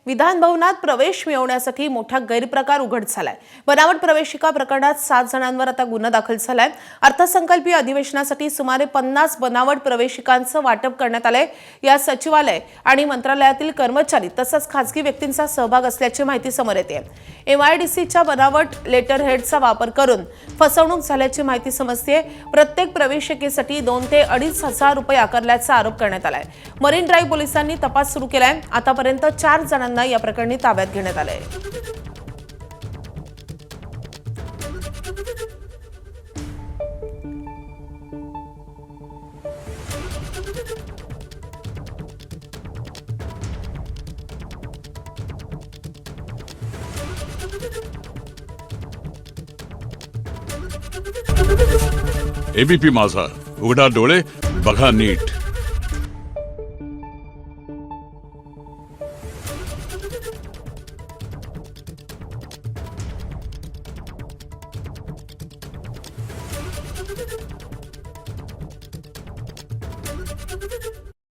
विधान भवनात प्रवेश मिळवण्यासाठी मोठा गैरप्रकार उघड झालाय। बनावट प्रवेशिका प्रकरणात 7 जणांवर आता गुन्हा दाखल झालाय। अर्थसंकल्पीय अधिवेशनासाठी सुमारे 50 बनावट प्रवेशिकांचं वाटप करण्यात आलंय। या सचिवालय आणि मंत्रालयातील कर्मचारी तसंच खासगी व्यक्तींचा सहभाग असल्याची माहिती समोर येते। MIDCच्या बनावट लेटर हेडचा वापर करून फसवणूक झाल्याची माहिती समजते। प्रत्येक प्रवेशिकेसाठी 2 ते 2.5 हजार रुपये आकारल्याचा आरोप करण्यात आलाय। मरीन ड्राइव्ह पोलिसांनी तपास सुरू केलाय। आतापर्यंत 4 जणांना या प्रकरणी ताब्यात घेण्यात आले। ABP माझा, उघडा डोळे बघा नीट।